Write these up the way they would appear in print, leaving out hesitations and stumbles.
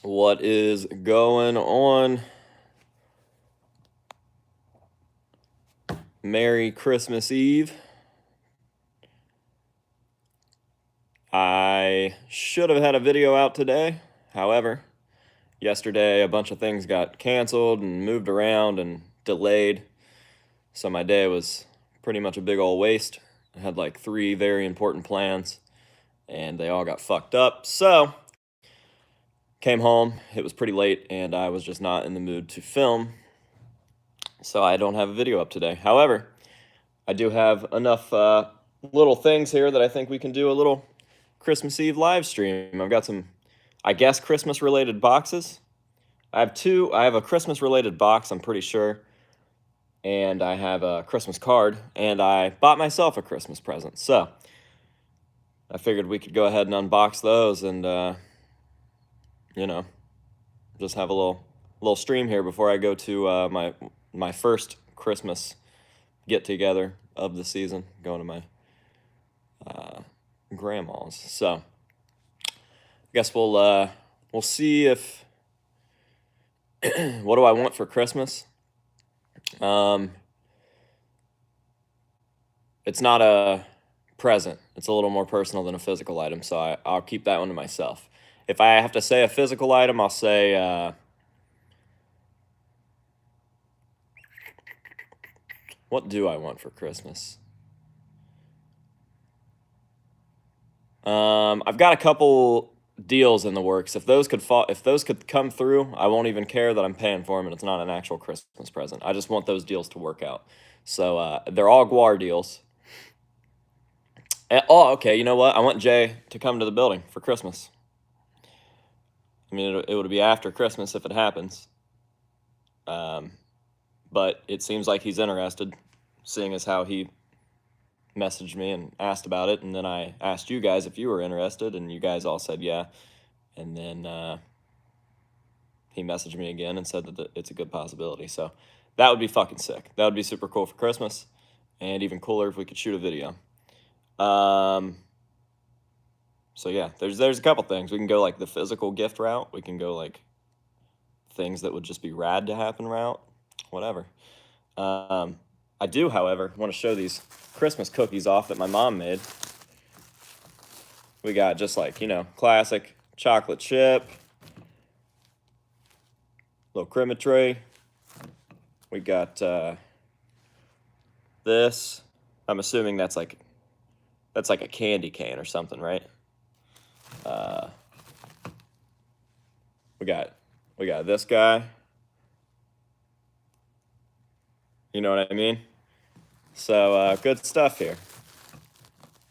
What is going on? Merry Christmas Eve. I should have had a video out today. However, yesterday a bunch of things got canceled and moved around and delayed. So my day was pretty much a big old waste. I had like 3 very important plans and they all got fucked up. So came home, it was pretty late and I was just not in the mood to film. So I don't have a video up today. However, I do have enough little things here that I think we can do a little Christmas Eve live stream. I've got some, I guess, Christmas related boxes. I have 2. I have a Christmas related box, I'm pretty sure. And I have a Christmas card. And I bought myself a Christmas present. So I figured we could go ahead and unbox those and, you know, just have a little stream here before I go to my first Christmas get together of the season, going to my grandma's. So I guess we'll see if what do I want for Christmas? It's not a present. It's a little more personal than a physical item, so I'll keep that one to myself. If I have to say a physical item, I'll say what do I want for Christmas? I've got a couple deals in the works. If those could come through, I won't even care that I'm paying for them and it's not an actual Christmas present. I just want those deals to work out. So they're all GWAR deals. And, oh, okay. You know what? I want Jay to come to the building for Christmas. I mean, it would be after Christmas if it happens. But it seems like he's interested, seeing as how he messaged me and asked about it, and then I asked you guys if you were interested, and you guys all said yeah, and then he messaged me again and said that it's a good possibility. So that would be fucking sick. That would be super cool for Christmas, and even cooler if we could shoot a video. So yeah, there's a couple things. We can go like the physical gift route. We can go like things that would just be rad to happen route. Whatever. I do, however, want to show these Christmas cookies off that my mom made. We got just like, classic chocolate chip, little crema tray. We got this. I'm assuming that's like a candy cane or something, right? We got this guy. You know what I mean? So good stuff here.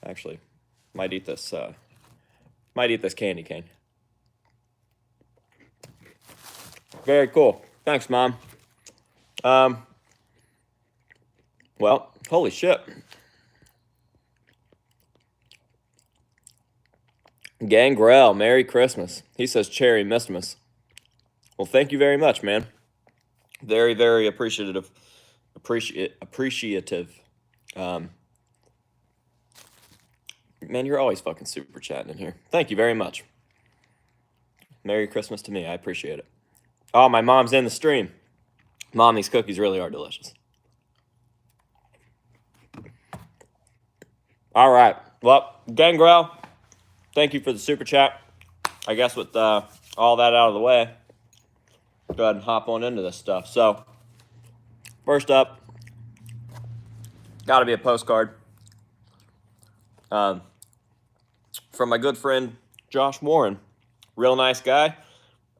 Actually, might eat this candy cane. Very cool. Thanks, Mom. Well, holy shit. Gangrel, Merry Christmas. He says Cherry Mistimus. Well, thank you very much, man. Very, very appreciative. Man, you're always fucking super chatting in here. Thank you very much. Merry Christmas to me. I appreciate it. Oh, my mom's in the stream. Mom, these cookies really are delicious. All right. Well, Gangrel, thank you for the super chat. I guess with all that out of the way, go ahead and hop on into this stuff. So, first up, got to be a postcard from my good friend Josh Warren. Real nice guy.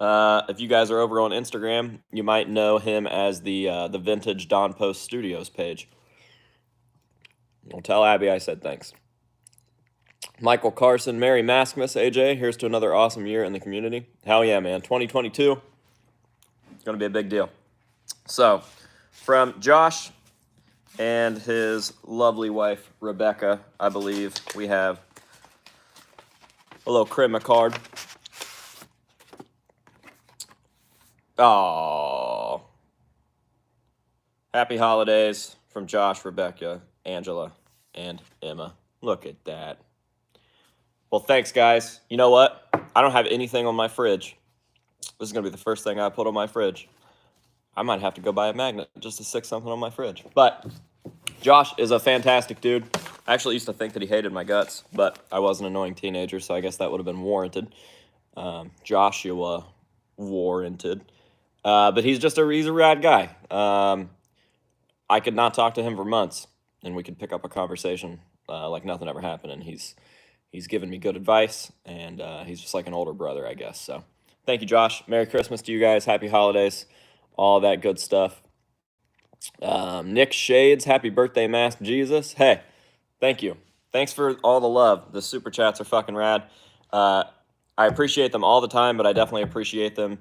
If you guys are over on Instagram, you might know him as the Vintage Don Post Studios page. Well, tell Abby I said thanks. Michael Carson, Merry Maskmas, AJ. Here's to another awesome year in the community. Hell yeah, man. 2022. It's going to be a big deal. So, from Josh and his lovely wife, Rebecca, I believe, we have a little crema card. Oh, happy holidays from Josh, Rebecca, Angela, and Emma. Look at that. Well, thanks, guys. You know what? I don't have anything on my fridge. This is going to be the first thing I put on my fridge. I might have to go buy a magnet just to stick something on my fridge. But Josh is a fantastic dude. I actually used to think that he hated my guts, but I was an annoying teenager, so I guess that would have been warranted. Joshua warranted. But he's a rad guy. I could not talk to him for months, and we could pick up a conversation like nothing ever happened. And he's given me good advice, and he's just like an older brother, I guess. So thank you, Josh. Merry Christmas to you guys. Happy holidays. All that good stuff. Nick Shades, happy birthday, Mask Jesus. Hey, thank you. Thanks for all the love. The super chats are fucking rad. I appreciate them all the time, but I definitely appreciate them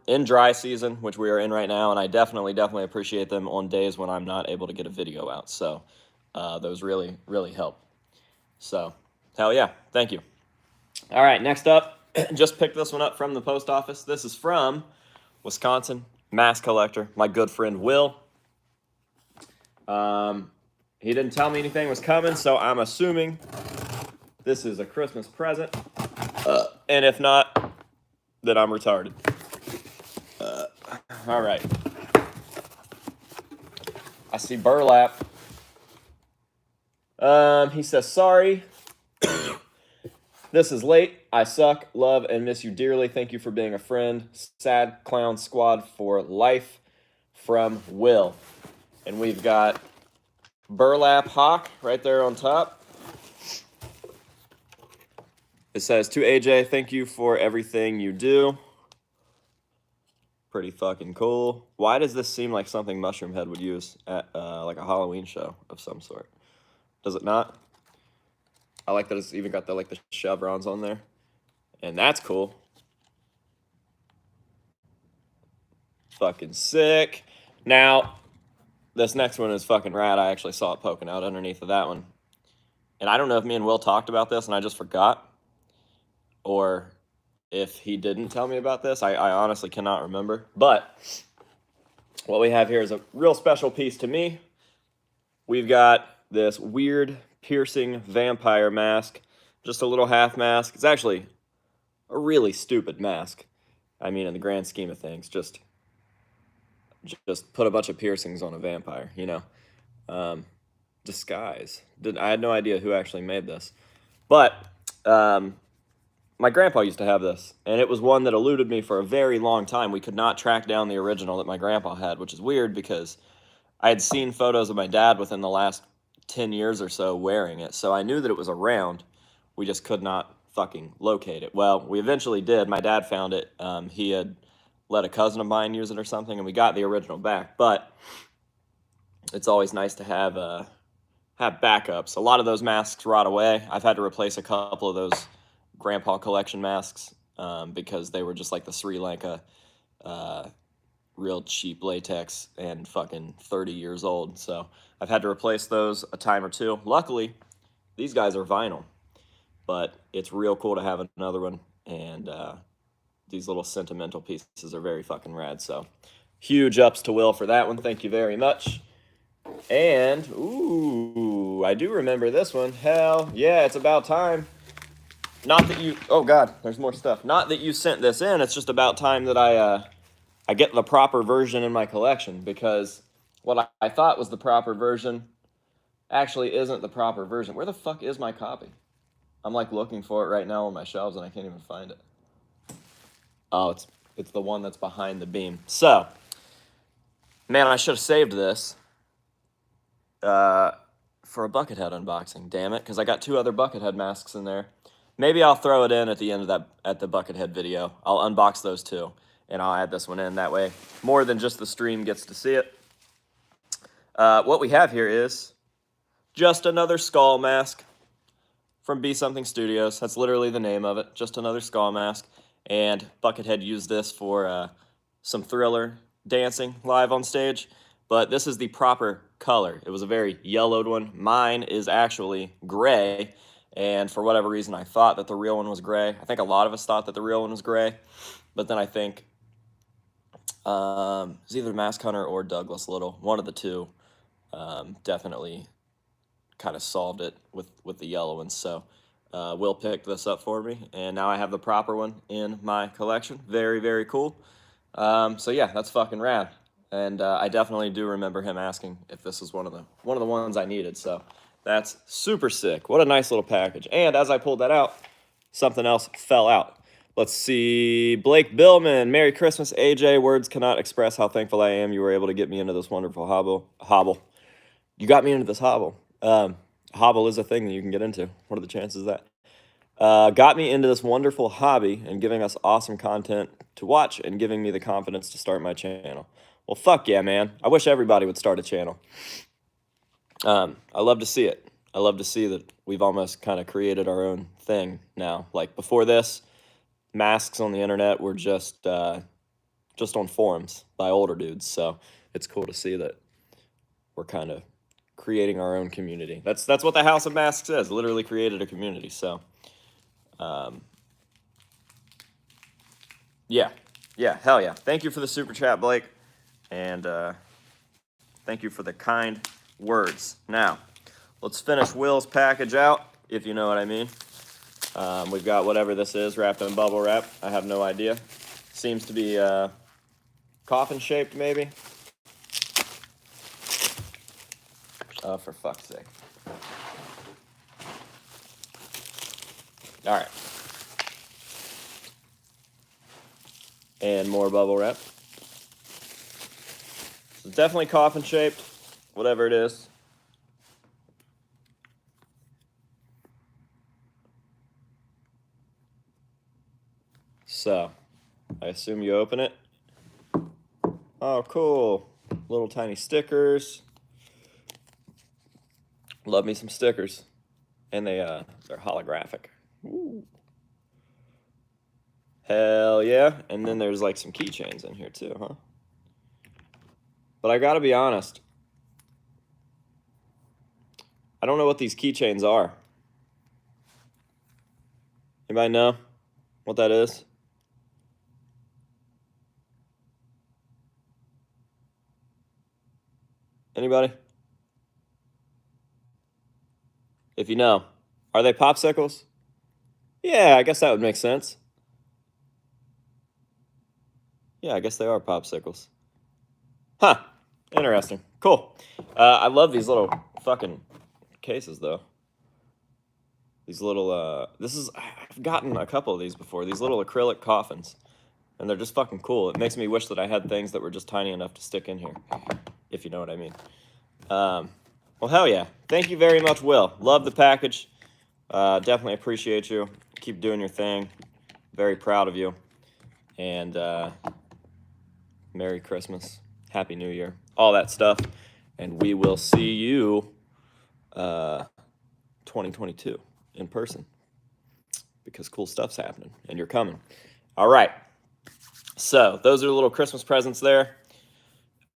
in dry season, which we are in right now, and I definitely appreciate them on days when I'm not able to get a video out. So those really, really help. So, hell yeah, thank you. All right, next up, just picked this one up from the post office. This is from Wisconsin, mask collector, my good friend Will. He didn't tell me anything was coming, so I'm assuming this is a Christmas present. And if not, then I'm retarded. All right. I see burlap. He says, sorry. This is late. I suck, love, and miss you dearly. Thank you for being a friend. Sad Clown Squad for life, from Will. And we've got Burlap Hawk right there on top. It says, to AJ, thank you for everything you do. Pretty fucking cool. Why does this seem like something Mushroomhead would use at like a Halloween show of some sort? Does it not? I like that it's even got the chevrons on there. And that's cool. Fucking sick. Now, this next one is fucking rad. I actually saw it poking out underneath of that one. And I don't know if me and Will talked about this and I just forgot, or if he didn't tell me about this. I honestly cannot remember. But what we have here is a real special piece to me. We've got this weird piercing vampire mask. Just a little half mask. It's actually a really stupid mask. I mean, in the grand scheme of things, just put a bunch of piercings on a vampire, you know. Disguise. I had no idea who actually made this. But my grandpa used to have this, and it was one that eluded me for a very long time. We could not track down the original that my grandpa had, which is weird because I had seen photos of my dad within the last 10 years or so wearing it, so I knew that it was around. We just could not fucking locate it. Well, we eventually did. My dad found it. He had let a cousin of mine use it or something, and we got the original back. But it's always nice to have backups. A lot of those masks rot away. I've had to replace a couple of those grandpa collection masks because they were just like the Sri Lanka real cheap latex and fucking 30 years old. So I've had to replace those a time or two. Luckily, these guys are vinyl, but it's real cool to have another one. And these little sentimental pieces are very fucking rad. So huge ups to Will for that one. Thank you very much. And, ooh, I do remember this one. Hell yeah, it's about time. Not that you, oh God, there's more stuff. Not that you sent this in, it's just about time that I get the proper version in my collection, because what I thought was the proper version actually isn't the proper version. Where the fuck is my copy? I'm like looking for it right now on my shelves and I can't even find it. Oh, it's the one that's behind the beam. So, man, I should have saved this for a Buckethead unboxing, damn it, because I got 2 other Buckethead masks in there. Maybe I'll throw it in at the end of at the Buckethead video. I'll unbox those 2, and I'll add this one in. That way, more than just the stream gets to see it. What we have here is just another skull mask from Be Something Studios. That's literally the name of it, just another skull mask. And Buckethead used this for some Thriller dancing live on stage. But this is the proper color. It was a very yellowed one. Mine is actually gray. And for whatever reason, I thought that the real one was gray. I think a lot of us thought that the real one was gray. But then I think it was either Mask Hunter or Douglas Little. One of the two definitely kind of solved it with the yellow ones. So Will picked this up for me, and now I have the proper one in my collection. Very, very cool. So yeah, that's fucking rad. And I definitely do remember him asking if this was one of the ones I needed. So that's super sick. What a nice little package. And as I pulled that out, something else fell out. Let's see. Blake Billman, Merry Christmas, AJ. Words cannot express how thankful I am you were able to get me into this wonderful hobble. You got me into this hobble. Hobble is a thing that you can get into. What are the chances of that? Got me into this wonderful hobby and giving us awesome content to watch and giving me the confidence to start my channel. Well, fuck yeah, man. I wish everybody would start a channel. I love to see it. I love to see that we've almost kind of created our own thing now. Like before this, masks on the internet were just on forums by older dudes. So it's cool to see that we're kind of creating our own community. That's what the House of Masks is. Literally created a community. So, yeah, hell yeah. Thank you for the super chat, Blake, and thank you for the kind words. Now, let's finish Will's package out, if you know what I mean. We've got whatever this is wrapped in bubble wrap. I have no idea. Seems to be coffin shaped, maybe. For fuck's sake. All right. And more bubble wrap. So definitely coffin shaped, whatever it is. So, I assume you open it. Oh, cool. Little tiny stickers. Love me some stickers. And they're holographic. Ooh. Hell yeah. And then there's like some keychains in here too, huh? But I gotta be honest. I don't know what these keychains are. Anybody know what that is? Anybody? If you know, are they popsicles? Yeah, I guess that would make sense. Yeah, I guess they are popsicles. Huh. Interesting. Cool. I love these little fucking cases, though. These little, I've gotten a couple of these before. These little acrylic coffins. And they're just fucking cool. It makes me wish that I had things that were just tiny enough to stick in here. If you know what I mean. Well, hell yeah. Thank you very much, Will. Love the package. Definitely appreciate you. Keep doing your thing. Very proud of you. And Merry Christmas. Happy New Year. All that stuff. And we will see you 2022 in person. Because cool stuff's happening. And you're coming. All right. So, those are the little Christmas presents there.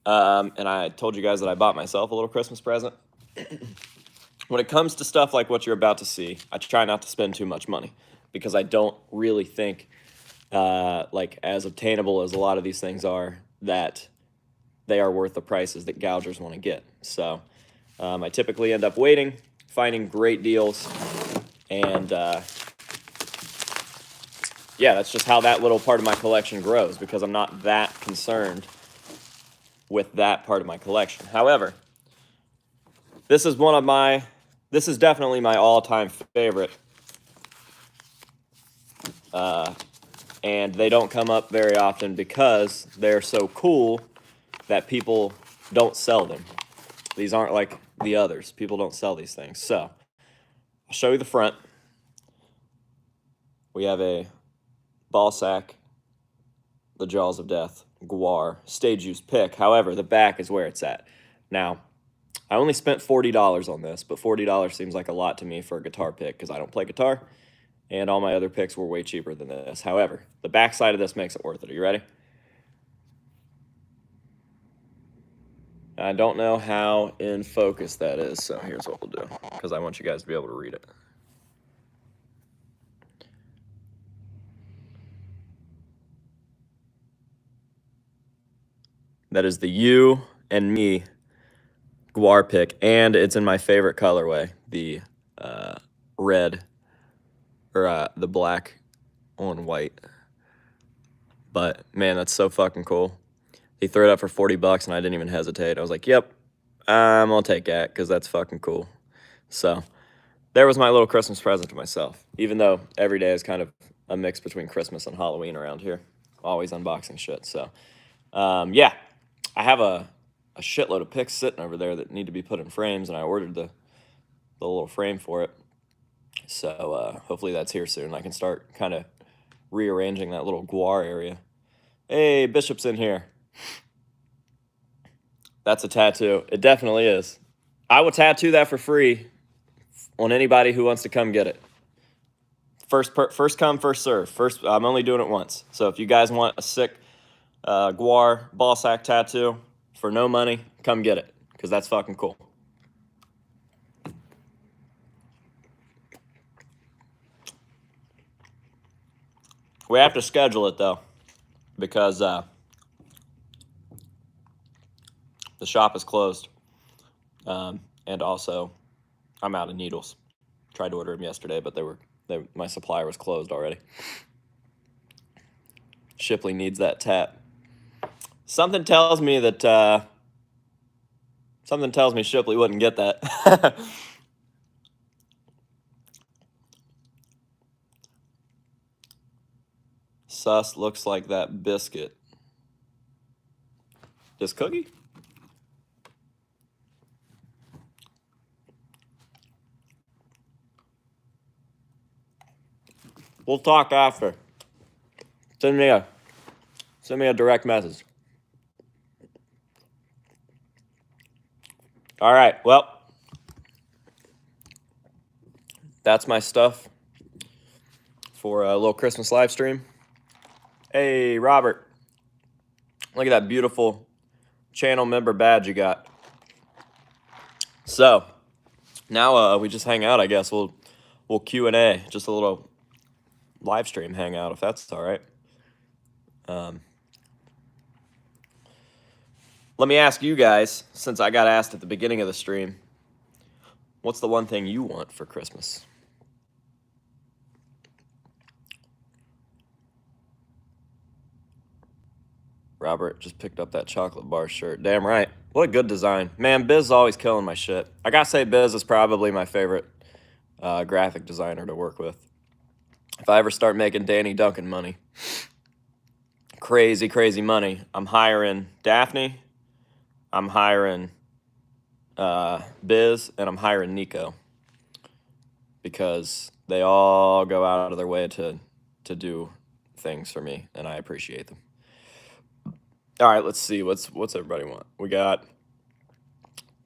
And I told you guys that I bought myself a little Christmas present. When it comes to stuff like what you're about to see, I try not to spend too much money because I don't really think, like as obtainable as a lot of these things are, that they are worth the prices that gougers want to get. So I typically end up waiting, finding great deals, and yeah, that's just how that little part of my collection grows because I'm not that concerned with that part of my collection. However, this is definitely my all-time favorite. And they don't come up very often because they're so cool that people don't sell them. These aren't like the others. People don't sell these things. So, I'll show you the front. We have a ball sack, the Jaws of Death, GWAR, stage use pick. However, the back is where it's at. Now, I only spent $40 on this, but $40 seems like a lot to me for a guitar pick because I don't play guitar, and all my other picks were way cheaper than this. However, the back side of this makes it worth it. Are you ready? I don't know how in focus that is, so here's what we'll do, because I want you guys to be able to read it. That is the You and Me GWAR pick, and it's in my favorite colorway, the red or the black on white. But man, that's so fucking cool. He threw it up for 40 bucks and I didn't even hesitate. I was like, yep, I'm gonna take that because that's fucking cool. So there was my little Christmas present to myself, even though every day is kind of a mix between Christmas and Halloween around here. Always unboxing shit. So yeah, I have a shitload of pics sitting over there that need to be put in frames, and I ordered the little frame for it. So hopefully that's here soon. I can start kind of rearranging that little GWAR area. Hey, Bishop's in here. That's a tattoo. It definitely is. I will tattoo that for free on anybody who wants to come get it. First come, first serve. I'm only doing it once. So if you guys want a sick GWAR ball sack tattoo for no money, come get it, because that's fucking cool. We have to schedule it, though, because the shop is closed. And also, I'm out of needles. Tried to order them yesterday, but my supplier was closed already. Shipley needs that tat. Something tells me Shipley wouldn't get that. Sus looks like that biscuit. This cookie? We'll talk after. Send me a direct message. All right, well, that's my stuff for a little Christmas live stream. Hey, Robert, look at that beautiful channel member badge you got. So now we just hang out, I guess. We'll Q&A, just a little live stream hangout, if that's all right. Let me ask you guys, since I got asked at the beginning of the stream, what's the one thing you want for Christmas? Robert just picked up that chocolate bar shirt. Damn right. What a good design. Man, Biz is always killing my shit. I gotta say, Biz is probably my favorite graphic designer to work with. If I ever start making Danny Duncan money, crazy, crazy money, I'm hiring Daphne, I'm hiring Biz, and I'm hiring Nico, because they all go out of their way to do things for me, and I appreciate them. All right, let's see. What's everybody want? We got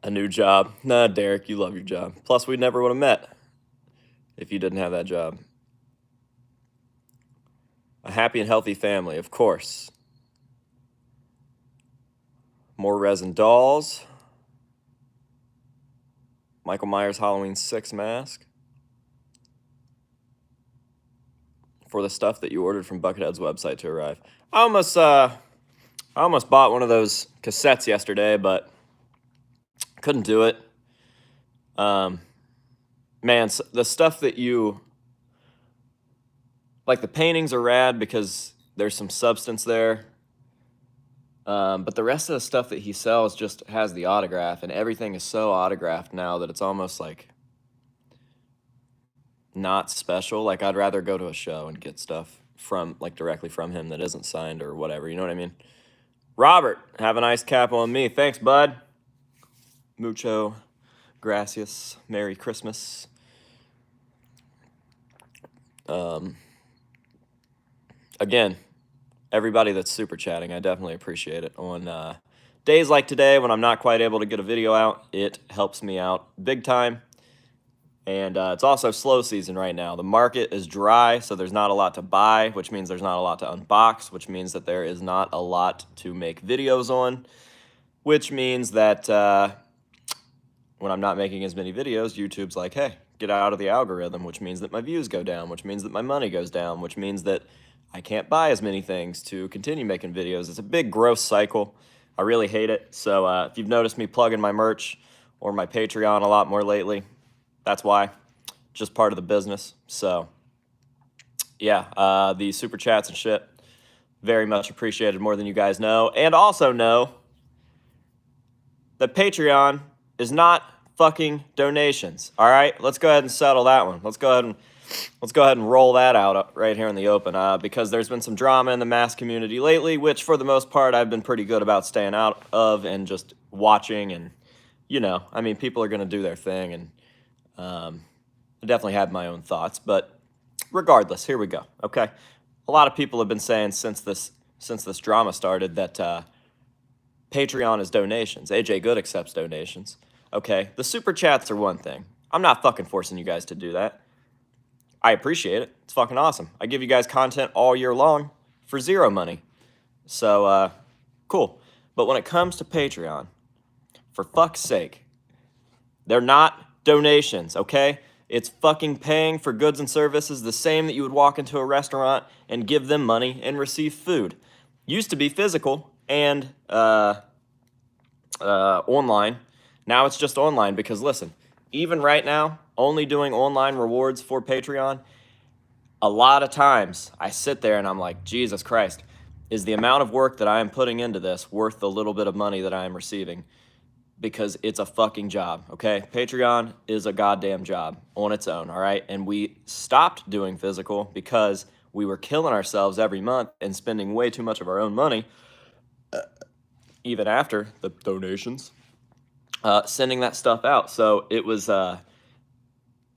a new job. Nah, Derek, you love your job. Plus, we never would have met if you didn't have that job. A happy and healthy family, of course. More resin dolls. Michael Myers Halloween 6 mask. For the stuff that you ordered from Buckethead's website to arrive. I almost bought one of those cassettes yesterday, but couldn't do it. Man, the stuff that you... Like, the paintings are rad because there's some substance there. But the rest of the stuff that he sells just has the autograph, and everything is so autographed now that it's almost like not special. Like, I'd rather go to a show and get stuff from, like, directly from him that isn't signed or whatever. You know what I mean? Robert, have a nice cap on me. Thanks, bud. Mucho gracias. Merry Christmas. Again, everybody that's super chatting, I definitely appreciate it. On days like today when I'm not quite able to get a video out, it helps me out big time. And it's also slow season right now. The market is dry, so there's not a lot to buy, which means there's not a lot to unbox, which means that there is not a lot to make videos on, which means that when I'm not making as many videos, YouTube's like, hey, get out of the algorithm, which means that my views go down, which means that my money goes down, which means that I can't buy as many things to continue making videos. It's a big gross cycle. I really hate it. So if you've noticed me plugging my merch or my Patreon a lot more lately, that's why. Just part of the business. So yeah, the super chats and shit, very much appreciated, more than you guys know. And also know that Patreon is not fucking donations. All right, let's go ahead and settle that one. Let's go ahead and roll that out right here in the open, because there's been some drama in the mass community lately, which for the most part I've been pretty good about staying out of and just watching. And you know, I mean, people are gonna do their thing, and I definitely have my own thoughts. But regardless, here we go. Okay, a lot of people have been saying since this drama started that Patreon is donations. AJ Good accepts donations. Okay, the super chats are one thing. I'm not fucking forcing you guys to do that. I appreciate it. It's fucking awesome. I give you guys content all year long for zero money. So, cool. But when it comes to Patreon, for fuck's sake, they're not donations, okay? It's fucking paying for goods and services the same that you would walk into a restaurant and give them money and receive food. Used to be physical and online. Now it's just online because, listen, even right now, only doing online rewards for Patreon, a lot of times I sit there and I'm like, Jesus Christ, is the amount of work that I am putting into this worth the little bit of money that I am receiving? Because it's a fucking job, okay? Patreon is a goddamn job on its own, all right? And we stopped doing physical because we were killing ourselves every month and spending way too much of our own money, even after the donations, sending that stuff out. So it was,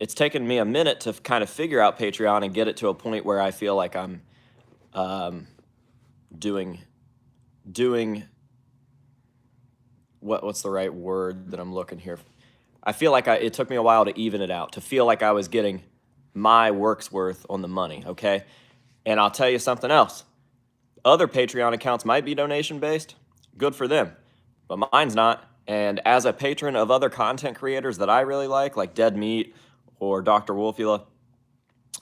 it's taken me a minute to kind of figure out Patreon and get it to a point where I feel like I'm doing what's the right word that I'm looking here? I feel like it took me a while to even it out, to feel like I was getting my work's worth on the money, okay? And I'll tell you something else. Other Patreon accounts might be donation-based. Good for them. But mine's not. And as a patron of other content creators that I really like Dead Meat or Dr. Wolfula,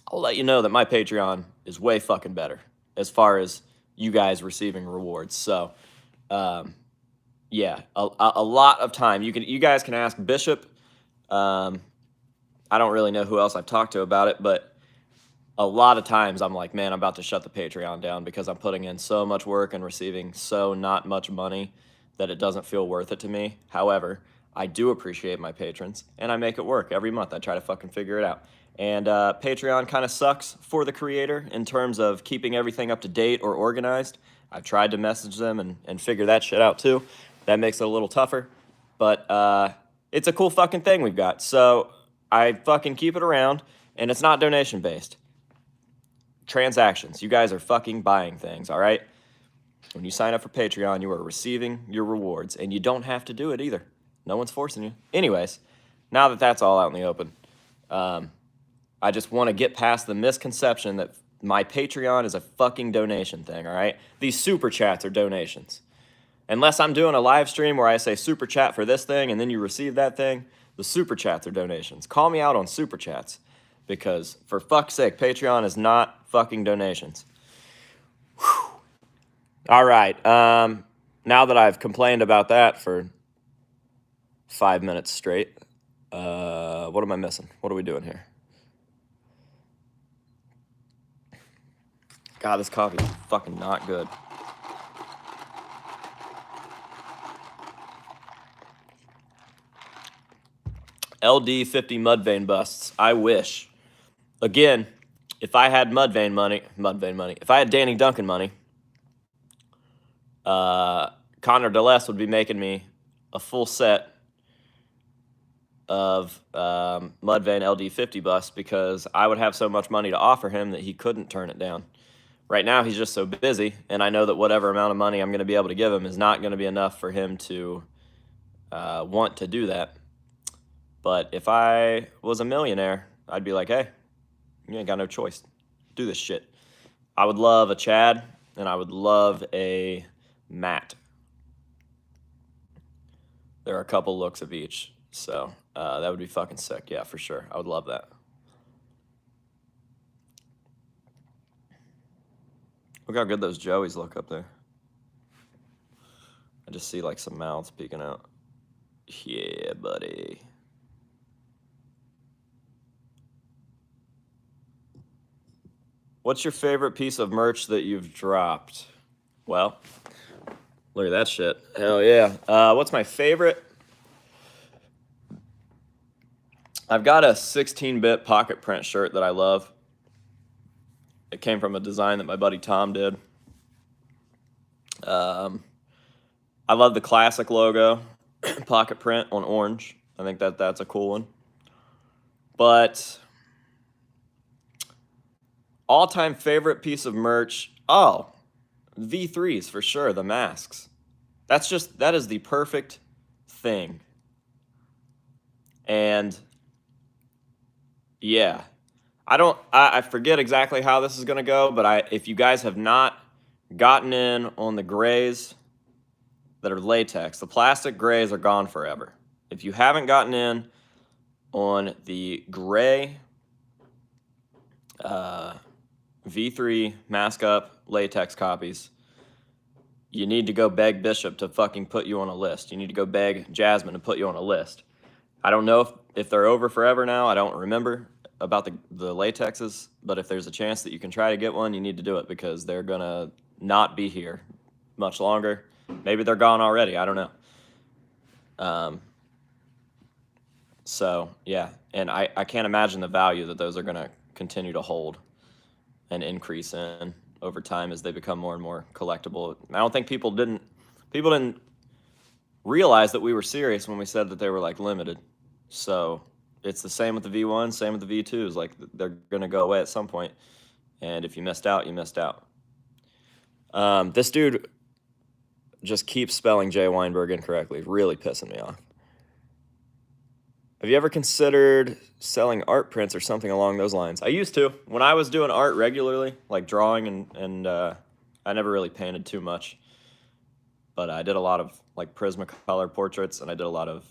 I'll let you know that my Patreon is way fucking better as far as you guys receiving rewards. So, yeah, a lot of time. You guys can ask Bishop. I don't really know who else I've talked to about it, but a lot of times I'm like, man, I'm about to shut the Patreon down because I'm putting in so much work and receiving so not much money that it doesn't feel worth it to me. However, I do appreciate my patrons, and I make it work every month. I try to fucking figure it out. And Patreon kind of sucks for the creator in terms of keeping everything up to date or organized. I've tried to message them and figure that shit out too. That makes it a little tougher. But it's a cool fucking thing we've got. So I fucking keep it around, and it's not donation-based. Transactions. You guys are fucking buying things, all right? When you sign up for Patreon, you are receiving your rewards, and you don't have to do it either. No one's forcing you. Anyways, now that that's all out in the open, I just want to get past the misconception that my Patreon is a fucking donation thing, all right? These super chats are donations. Unless I'm doing a live stream where I say super chat for this thing and then you receive that thing, the super chats are donations. Call me out on super chats because, for fuck's sake, Patreon is not fucking donations. Whew. All right. Now that I've complained about that for 5 minutes straight, what am I missing? What are we doing here? God, this coffee is fucking not good. LD50 Mudvayne busts. I wish. Again, if I had Mudvayne money, if I had Danny Duncan money, Connor DeLess would be making me a full set of Mudvayne LD50 busts because I would have so much money to offer him that he couldn't turn it down. Right now, he's just so busy, and I know that whatever amount of money I'm going to be able to give him is not going to be enough for him to want to do that. But if I was a millionaire, I'd be like, hey, you ain't got no choice. Do this shit. I would love a Chad, and I would love a Matt. There are a couple looks of each, so that would be fucking sick. Yeah, for sure. I would love that. Look how good those Joeys look up there. I just see like some mouths peeking out. Yeah, buddy. What's your favorite piece of merch that you've dropped? Well, look at that shit. Hell yeah. What's my favorite? I've got a 16-bit pocket print shirt that I love. It came from a design that my buddy Tom did. I love the classic logo, pocket print on orange. I think that's a cool one. But all-time favorite piece of merch, V3s for sure, the masks. That is the perfect thing. And yeah, I forget exactly how this is gonna go, but if you guys have not gotten in on the grays that are latex, the plastic grays are gone forever. If you haven't gotten in on the gray V3 mask up latex copies, you need to go beg Bishop to fucking put you on a list. You need to go beg Jasmine to put you on a list. I don't know if they're over forever now. I don't remember about the latexes, but if there's a chance that you can try to get one, you need to do it because they're gonna not be here much longer. Maybe they're gone already. I don't know. So yeah, and I can't imagine the value that those are gonna continue to hold and increase in over time as they become more and more collectible. I don't think people didn't realize that we were serious when we said that they were like limited. So it's the same with the V1, same with the V2s. Like they're gonna go away at some point, and if you missed out, you missed out. This dude just keeps spelling Jay Weinberg incorrectly, really pissing me off. Have you ever considered selling art prints or something along those lines? I used to. When I was doing art regularly, like drawing and I never really painted too much. But I did a lot of like Prismacolor portraits, and I did a lot of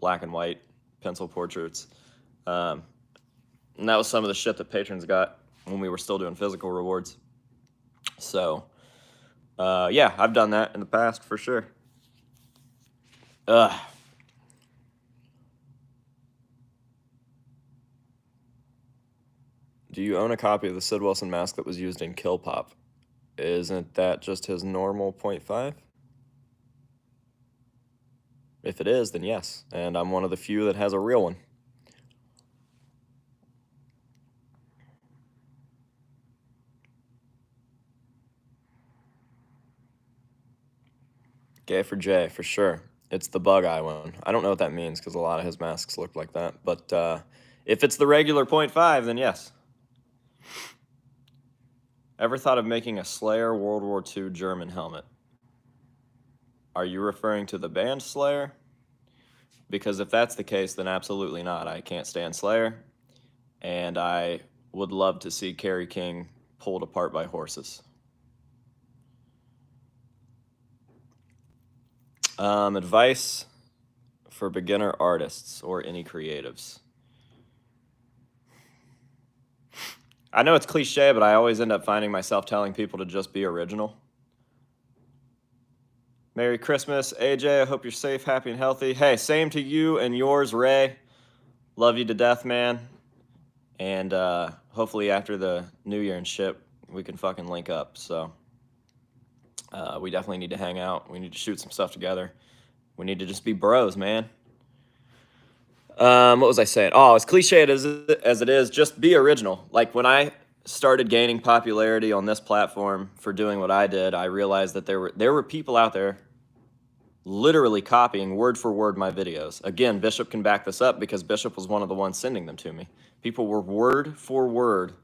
black and white pencil portraits. And that was some of the shit that patrons got when we were still doing physical rewards. So, yeah, I've done that in the past for sure. Do you own a copy of the Sid Wilson mask that was used in Kill Pop? Isn't that just his normal 0.5? If it is, then yes. And I'm one of the few that has a real one. Gay for Jay, for sure. It's the bug eye one. I don't know what that means because a lot of his masks look like that. But if it's the regular 0.5, then yes. Ever thought of making a Slayer World War II German helmet? Are you referring to the band Slayer? Because if that's the case, then absolutely not. I can't stand Slayer, and I would love to see Kerry King pulled apart by horses. Advice for beginner artists or any creatives. I know it's cliche, but I always end up finding myself telling people to just be original. Merry Christmas, AJ. I hope you're safe, happy, and healthy. Hey, same to you and yours, Ray. Love you to death, man. And hopefully after the New Year and shit, we can fucking link up. So we definitely need to hang out. We need to shoot some stuff together. We need to just be bros, man. What was I saying? Oh, as cliche as it is, just be original. Like when I started gaining popularity on this platform for doing what I did, I realized that there were people out there literally copying word for word my videos. Again, Bishop can back this up because Bishop was one of the ones sending them to me. People were word for word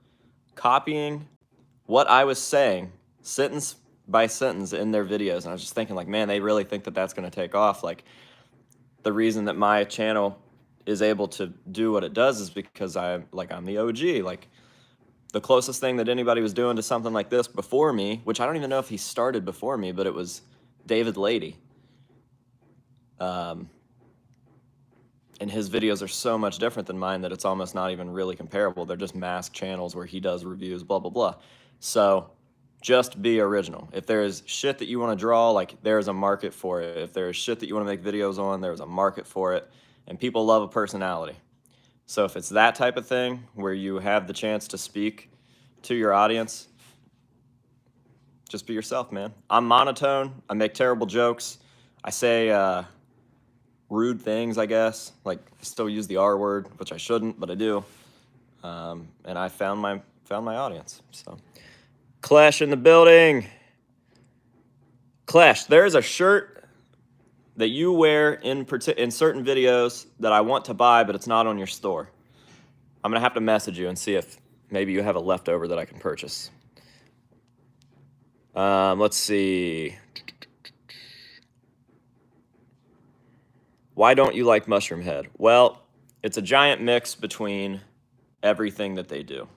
copying what I was saying, sentence by sentence in their videos. And I was just thinking like, man, they really think that that's going to take off. Like the reason that my channel is able to do what it does is because I'm the OG. Like the closest thing that anybody was doing to something like this before me, which I don't even know if he started before me, but it was David Lady. And his videos are so much different than mine that it's almost not even really comparable. They're just masked channels where he does reviews, blah, blah, blah. So just be original. If there's shit that you want to draw, like there's a market for it. If there's shit that you want to make videos on, there's a market for it. And people love a personality. So if it's that type of thing where you have the chance to speak to your audience, just be yourself, man. I'm monotone. I make terrible jokes. I say rude things, I guess. Like, I still use the R word, which I shouldn't, but I do. And I found my audience. So, Clash in the building. Clash, there's a shirt that you wear in certain videos that I want to buy, but it's not on your store. I'm gonna have to message you and see if maybe you have a leftover that I can purchase. Let's see. Why don't you like Mushroomhead? Well, it's a giant mix between everything that they do.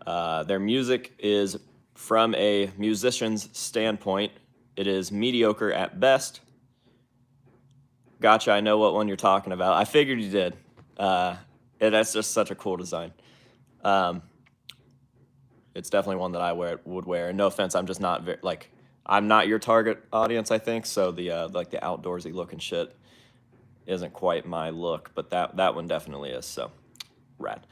Their music is, from a musician's standpoint, it is mediocre at best. Gotcha, I know what one you're talking about. I figured you did. That's just such a cool design. It's definitely one that I would wear. No offense, I'm just not I'm not your target audience, I think. So the like the outdoorsy looking shit isn't quite my look, but that one definitely is. So rad.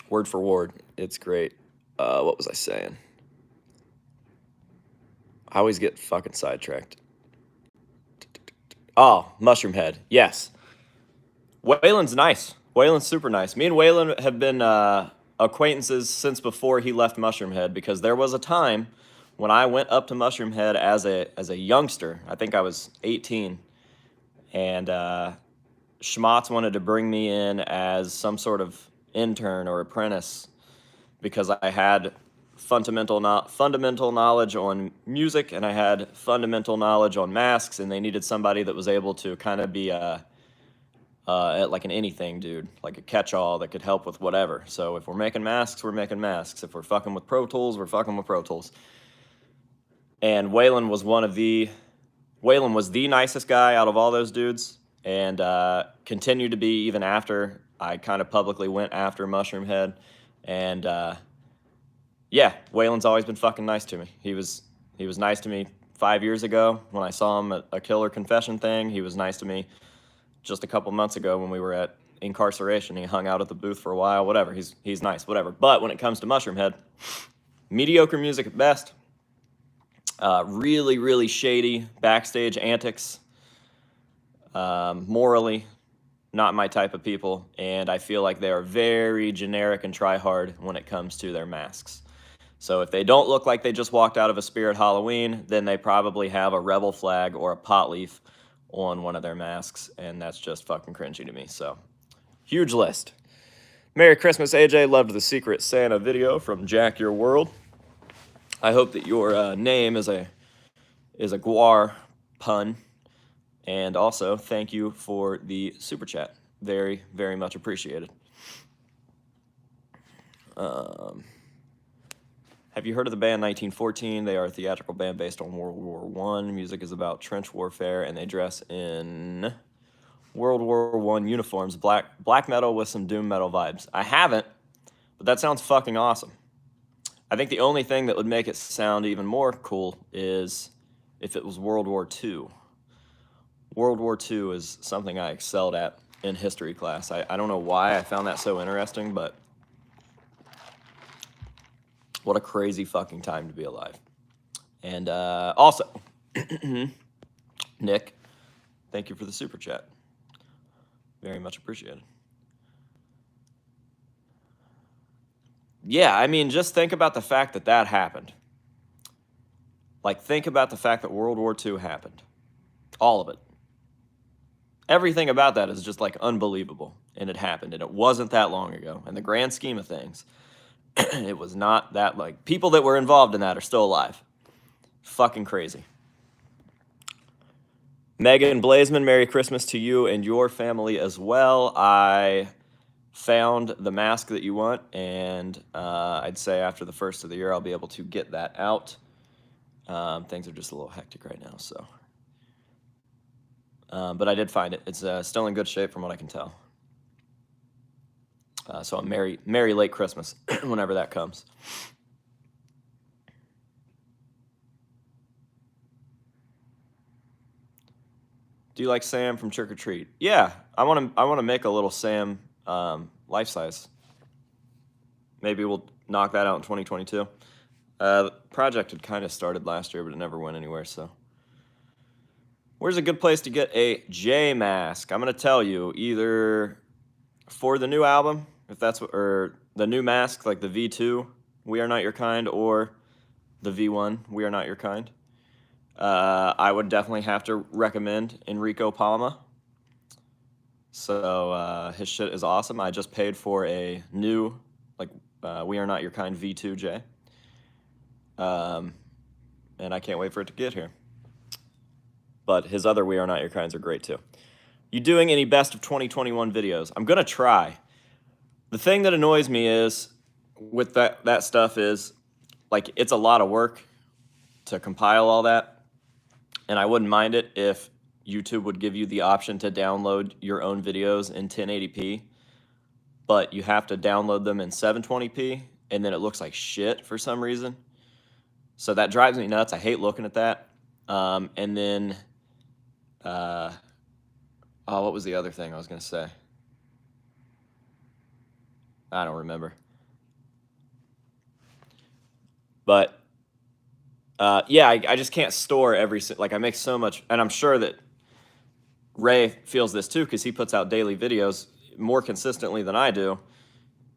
Word for word, it's great. What was I saying? I always get fucking sidetracked. Oh, Mushroomhead. Yes. Waylon's nice. Waylon's super nice. Me and Waylon have been acquaintances since before he left Mushroomhead, because there was a time when I went up to Mushroomhead as a youngster. I think I was 18. And Schmatz wanted to bring me in as some sort of intern or apprentice because I had fundamental knowledge on music, and I had fundamental knowledge on masks, and they needed somebody that was able to kind of be like an anything dude, like a catch-all that could help with whatever. So if we're making masks, we're making masks. If we're fucking with Pro Tools, we're fucking with Pro Tools. And Waylon was the nicest guy out of all those dudes, and continued to be even after I kind of publicly went after Mushroomhead. And yeah, Waylon's always been fucking nice to me. He was nice to me 5 years ago when I saw him at a Killer Confession thing. He was nice to me just a couple months ago when we were at Incarceration. He hung out at the booth for a while, whatever. He's nice, whatever. But when it comes to Mushroomhead, mediocre music at best. Really, really shady backstage antics. Morally, not my type of people. And I feel like they are very generic and try hard when it comes to their masks. So if they don't look like they just walked out of a Spirit Halloween, then they probably have a rebel flag or a pot leaf on one of their masks, and that's just fucking cringy to me. So, huge list. Merry Christmas, AJ. Loved the Secret Santa video from Jack Your World. I hope that your name is a GWAR pun. And also, thank you for the super chat. Very, very much appreciated. Have you heard of the band 1914? They are a theatrical band based on World War I. Music is about trench warfare, and they dress in World War I uniforms, black metal with some doom metal vibes. I haven't, but that sounds fucking awesome. I think the only thing that would make it sound even more cool is if it was World War II. World War II is something I excelled at in history class. I don't know why I found that so interesting, but what a crazy fucking time to be alive. And also, Nick, thank you for the super chat. Very much appreciated. Yeah, I mean, just think about the fact that that happened. Like, think about the fact that World War II happened. All of it. Everything about that is just, like, unbelievable. And it happened. And it wasn't that long ago. In the grand scheme of things, it was not that, like, people that were involved in that are still alive. Fucking crazy. Megan Blazeman, Merry Christmas to you and your family as well. I found the mask that you want, and I'd say after the first of the year I'll be able to get that out. Things are just a little hectic right now, so. But I did find it. It's still in good shape from what I can tell. So a merry late Christmas whenever that comes. Do you like Sam from Trick or Treat? Yeah, I want to make a little Sam life size. maybe we'll knock that out in 2022. The project had kind of started last year, but it never went anywhere, so. Where's a good place to get a J mask? I'm going to tell you, either for the new album, if that's what, or the new mask, like the V2, We Are Not Your Kind, or the V1, We Are Not Your Kind. I would definitely have to recommend Enrico Palma. So his shit is awesome. I just paid for a new, like, We Are Not Your Kind V2J. And I can't wait for it to get here. But his other We Are Not Your Kinds are great too. You doing any best of 2021 videos? I'm gonna try. The thing that annoys me is with that stuff is, like, it's a lot of work to compile all that, and I wouldn't mind it if YouTube would give you the option to download your own videos in 1080p, but you have to download them in 720p, and then it looks like shit for some reason. So that drives me nuts. I hate looking at that. And then, oh, what was the other thing I was gonna say? I don't remember. But yeah, I just can't store every, like, I make so much, and I'm sure that Ray feels this too, because he puts out daily videos more consistently than I do,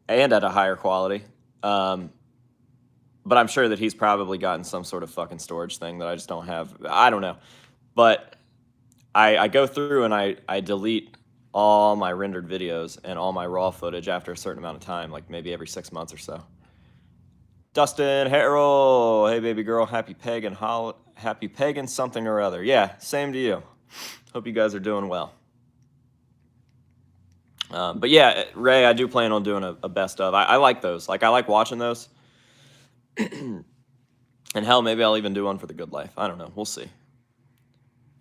and at a higher quality. But I'm sure that he's probably gotten some sort of fucking storage thing that I just don't have. I don't know. But I go through and I delete all my rendered videos and all my raw footage after a certain amount of time, like maybe every 6 months or so. Dustin Harrell, hey baby girl, happy pagan something or other. Yeah, same to you. Hope you guys are doing well. But yeah, Ray, I do plan on doing a best of. I like those. Like, I like watching those. And hell, maybe I'll even do one for The Good Life. I don't know. We'll see.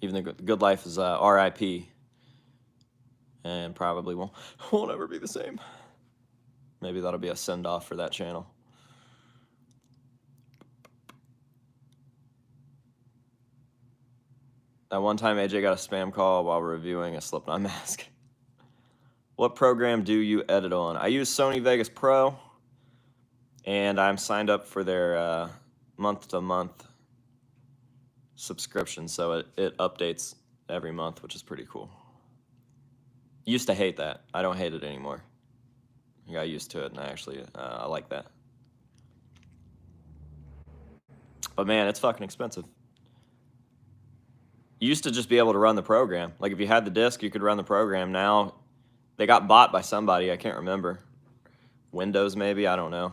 Even The Good Life is RIP. And probably won't ever be the same. Maybe that'll be a send-off for that channel. That one time AJ got a spam call while reviewing a Slipknot mask. What program do you edit on? I use Sony Vegas Pro, and I'm signed up for their month-to-month subscription, so it updates every month, which is pretty cool. Used to hate that. I don't hate it anymore. I got used to it, and I like that. But man, it's fucking expensive. You used to just be able to run the program. Like, if you had the disc, you could run the program. Now, they got bought by somebody. I can't remember. Windows, maybe? I don't know.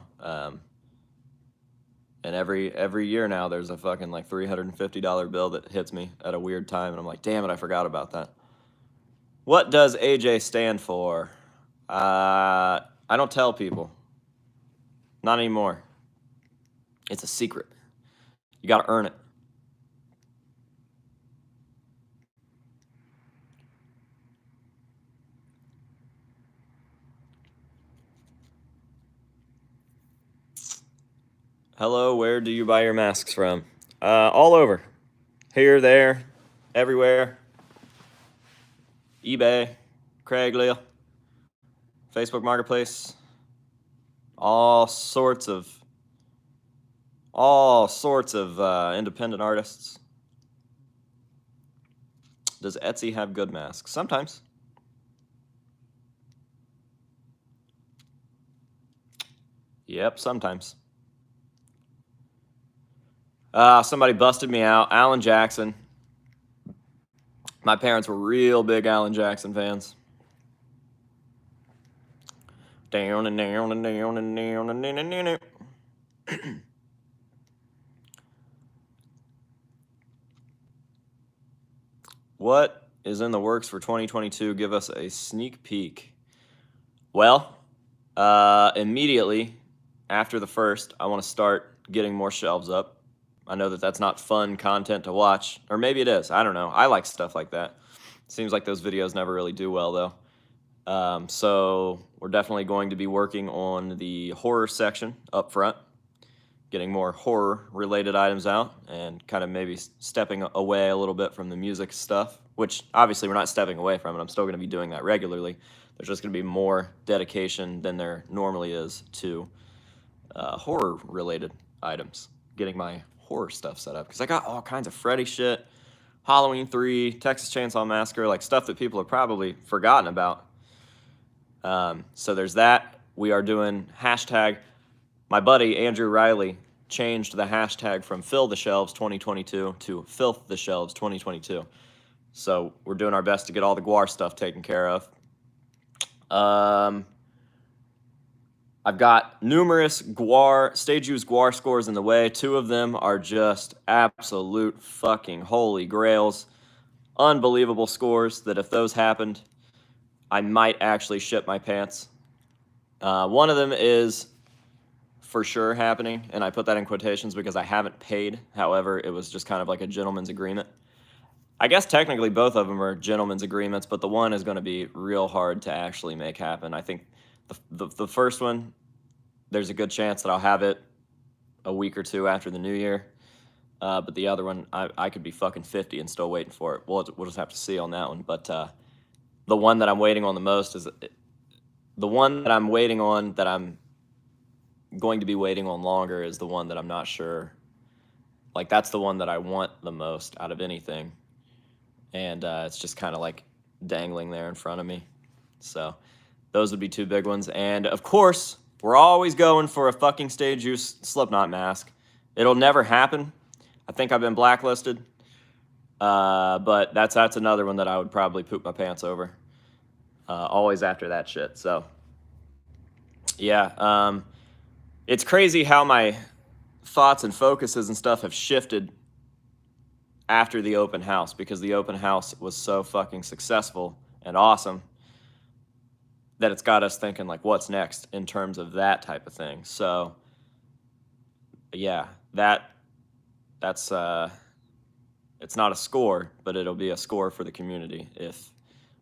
And every year now, there's a fucking, like, $350 bill that hits me at a weird time. And I'm like, damn it, I forgot about that. What does AJ stand for? I don't tell people. Not anymore. It's a secret. You got to earn it. Hello, where do you buy your masks from? All over. Here, there, everywhere. eBay, Craigslist, Facebook Marketplace. All sorts of independent artists. Does Etsy have good masks? Sometimes. Yep, sometimes. Somebody busted me out. Alan Jackson. My parents were real big Alan Jackson fans. Down and down and down and down and down and down. What is in the works for 2022? Give us a sneak peek. Well, immediately after the first, I want to start getting more shelves up. I know that that's not fun content to watch, or maybe it is. I don't know. I like stuff like that. Seems like those videos never really do well, though. So we're definitely going to be working on the horror section up front, getting more horror-related items out, and kind of maybe stepping away a little bit from the music stuff, which obviously we're not stepping away from it. I'm still going to be doing that regularly. There's just going to be more dedication than there normally is to horror-related items, getting my horror stuff set up. Because I got all kinds of Freddy shit, Halloween 3, Texas Chainsaw Massacre, like stuff that people have probably forgotten about. So there's that. We are doing hashtag. My buddy Andrew Riley changed the hashtag from Fill the Shelves 2022 to Filth the Shelves 2022. So we're doing our best to get all the GWAR stuff taken care of. I've got numerous stage use GWAR scores in the way. 2 of them are just absolute fucking holy grails. Unbelievable scores that if those happened, I might actually shit my pants. One of them is for sure happening, and I put that in quotations because I haven't paid. However, it was just kind of like a gentleman's agreement. I guess technically both of them are gentleman's agreements, but the one is going to be real hard to actually make happen. I think the first one, there's a good chance that I'll have it a week or 2 after the new year. But the other one, I could be fucking 50 and still waiting for it. We'll just have to see on that one. But the one that I'm waiting on the most is the one that I'm waiting on that I'm going to be waiting on longer is the one that I'm not sure. Like, that's the one that I want the most out of anything. And it's just kind of like dangling there in front of me. So those would be 2 big ones. And of course, we're always going for a fucking stage use Slipknot mask. It'll never happen. I think I've been blacklisted. But that's another one that I would probably poop my pants over. Always after that shit. So yeah, it's crazy how my thoughts and focuses and stuff have shifted after the open house, because the open house was so fucking successful and awesome that it's got us thinking like, what's next in terms of that type of thing. So yeah, that's it's not a score, but it'll be a score for the community if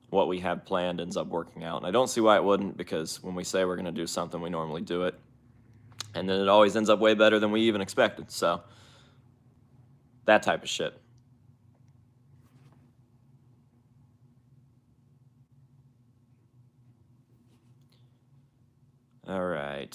what we have planned ends up working out. And I don't see why it wouldn't, because when we say we're going to do something, we normally do it. And then it always ends up way better than we even expected. So that type of shit. All right.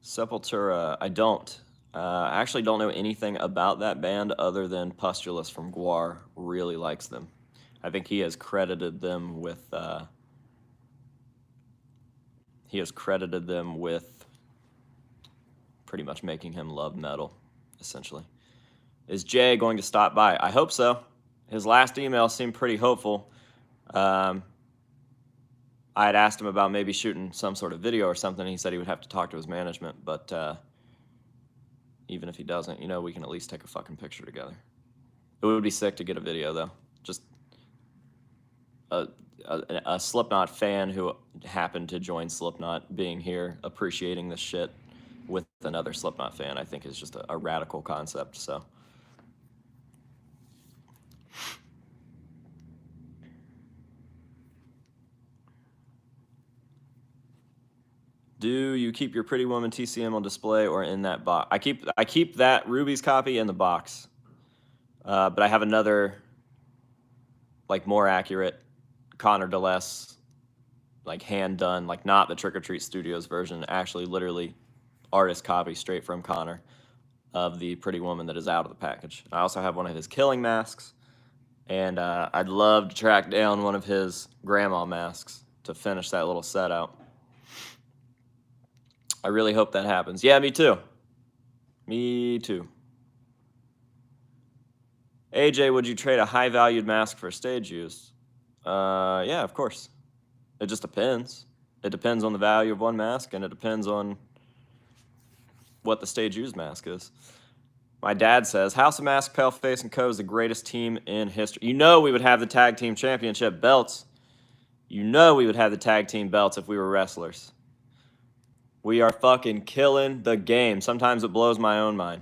Sepultura. I don't. I actually don't know anything about that band other than Pustulus from GWAR really likes them. I think he has credited them with pretty much making him love metal, essentially. Is Jay going to stop by? I hope so. His last email seemed pretty hopeful. I had asked him about maybe shooting some sort of video or something. He said he would have to talk to his management, but even if he doesn't, you know, we can at least take a fucking picture together. It would be sick to get a video, though. Just a Slipknot fan who happened to join Slipknot being here, appreciating this shit with another Slipknot fan, I think is just a radical concept, so. Do you keep your Pretty Woman TCM on display or in that box? I keep that Ruby's copy in the box, but I have another, like, more accurate Connor DeLess, like, hand done, like, not the Trick or Treat Studios version, actually literally artist copy straight from Connor of the Pretty Woman that is out of the package. I also have one of his Killing masks, and I'd love to track down one of his grandma masks to finish that little set out. I really hope that happens. Yeah, me too. Me too. AJ, would you trade a high-valued mask for stage use? Yeah, of course. It just depends. It depends on the value of one mask, and it depends on what the stage use mask is. My dad says, House of Mask, Paleface, and Co. is the greatest team in history. You know we would have the tag team championship belts. You know we would have the tag team belts if we were wrestlers. We are fucking killing the game. Sometimes it blows my own mind.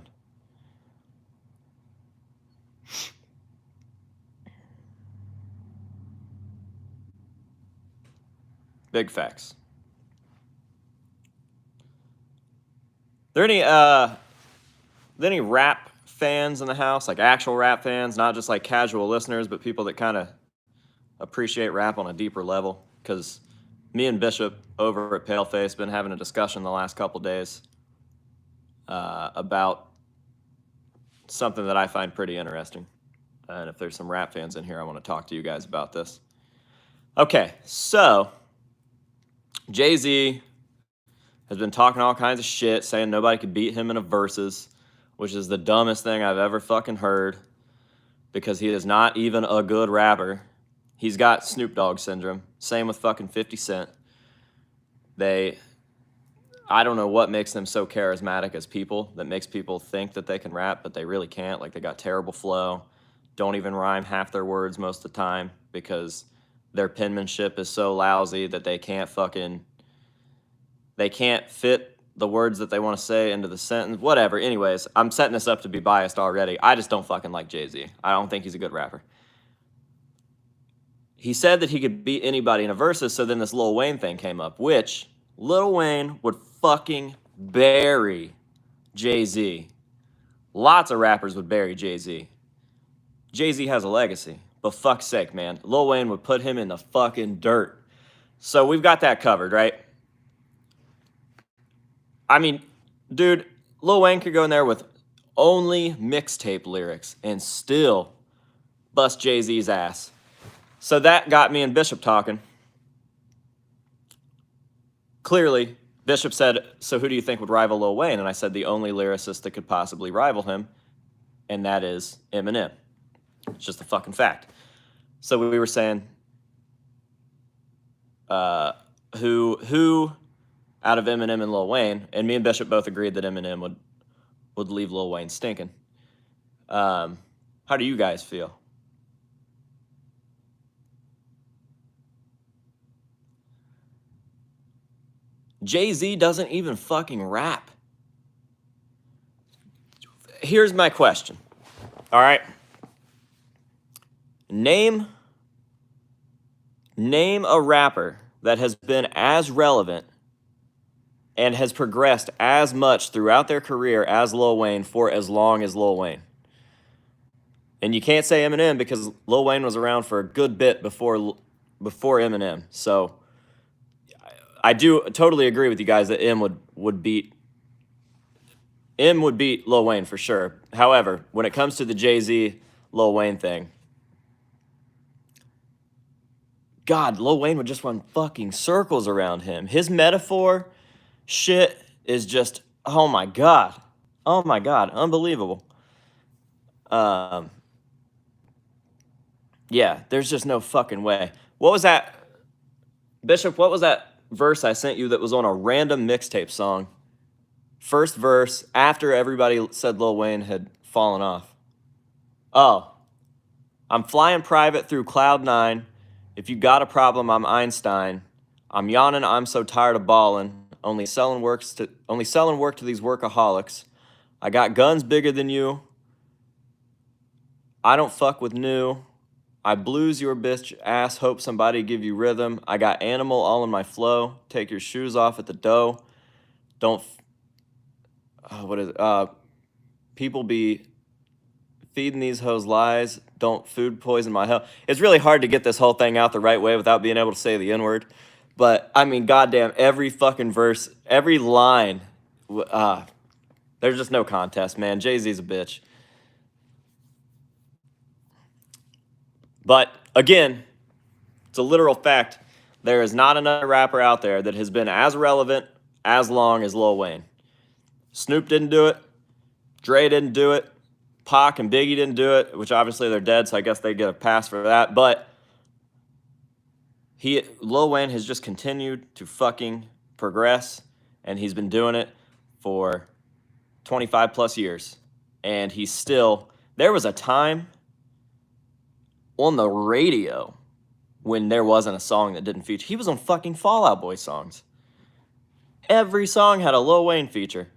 Big facts. There any rap fans in the house? Like actual rap fans, not just like casual listeners, but people that kind of appreciate rap on a deeper level, because me and Bishop over at Paleface been having a discussion the last couple days about something that I find pretty interesting. And if there's some rap fans in here, I want to talk to you guys about this. Okay, so Jay-Z has been talking all kinds of shit, saying nobody could beat him in a versus, which is the dumbest thing I've ever fucking heard, because he is not even a good rapper. He's got Snoop Dogg syndrome. Same with fucking 50 Cent. I don't know what makes them so charismatic as people, that makes people think that they can rap, but they really can't. Like, they got terrible flow, don't even rhyme half their words most of the time, because their penmanship is so lousy that they can't fit the words that they want to say into the sentence. Whatever. Anyways, I'm setting this up to be biased already. I just don't fucking like Jay-Z. I don't think he's a good rapper. He said that he could beat anybody in a versus, so then this Lil Wayne thing came up, which Lil Wayne would fucking bury Jay-Z. Lots of rappers would bury Jay-Z. Jay-Z has a legacy, but fuck's sake, man. Lil Wayne would put him in the fucking dirt. So we've got that covered, right? I mean, dude, Lil Wayne could go in there with only mixtape lyrics and still bust Jay-Z's ass. So that got me and Bishop talking. Clearly, Bishop said, so who do you think would rival Lil Wayne? And I said the only lyricist that could possibly rival him, and that is Eminem. It's just a fucking fact. So we were saying, who out of Eminem and Lil Wayne, and me and Bishop both agreed that Eminem would leave Lil Wayne stinking. How do you guys feel? Jay-Z doesn't even fucking rap. Here's my question. All right. Name a rapper that has been as relevant and has progressed as much throughout their career as Lil Wayne for as long as Lil Wayne. And you can't say Eminem, because Lil Wayne was around for a good bit before Eminem. So I do totally agree with you guys that M would beat Lil Wayne for sure. However, when it comes to the Jay-Z Lil Wayne thing, God, Lil Wayne would just run fucking circles around him. His metaphor shit is just, oh my God, unbelievable. Yeah, there's just no fucking way. What was that, Bishop? What was that verse I sent you that was on a random mixtape song? First verse after everybody said Lil Wayne had fallen off. Oh, I'm flying private through Cloud 9. If you got a problem, I'm Einstein. I'm yawning, I'm so tired of ballin'. Only selling work to these workaholics. I got guns bigger than you. I don't fuck with new. I blues your bitch ass, hope somebody give you rhythm. I got animal all in my flow. Take your shoes off at the dough. Don't, what is it? People be feeding these hoes lies. Don't food poison my hell. It's really hard to get this whole thing out the right way without being able to say the N-word. But, I mean, goddamn, every fucking verse, every line, there's just no contest, man. Jay-Z's a bitch. But, again, it's a literal fact. There is not another rapper out there that has been as relevant as long as Lil Wayne. Snoop didn't do it. Dre didn't do it. Pac and Biggie didn't do it, which obviously they're dead, so I guess they get a pass for that. But Lil Wayne has just continued to fucking progress, and he's been doing it for 25 plus years. And he's still, there was a time on the radio when there wasn't a song that didn't feature. He was on fucking Fall Out Boy songs. Every song had a Lil Wayne feature.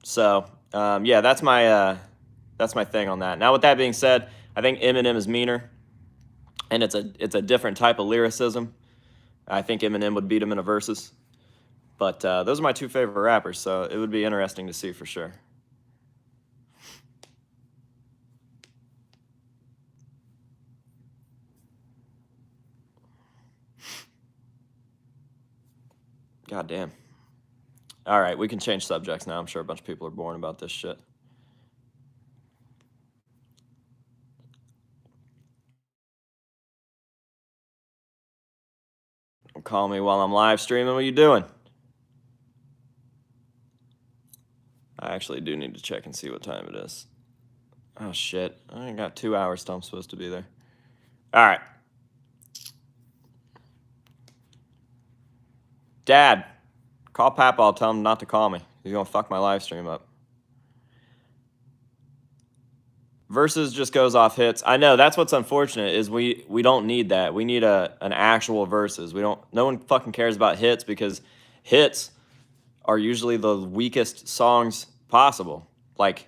So, yeah, that's my thing on that. Now, with that being said, I think Eminem is meaner, and it's a different type of lyricism. I think Eminem would beat him in a versus. But those are my two favorite rappers, so it would be interesting to see for sure. God damn. All right, we can change subjects now. I'm sure a bunch of people are boring about this shit. Don't call me while I'm live streaming. What are you doing? I actually do need to check and see what time it is. Oh, shit. I ain't got 2 hours till I'm supposed to be there. All right. Dad, call Papa. I'll tell him not to call me. He's going to fuck my live stream up. Versus just goes off hits. I know, that's what's unfortunate is we don't need that. We need an actual versus. No one fucking cares about hits because hits are usually the weakest songs possible. Like,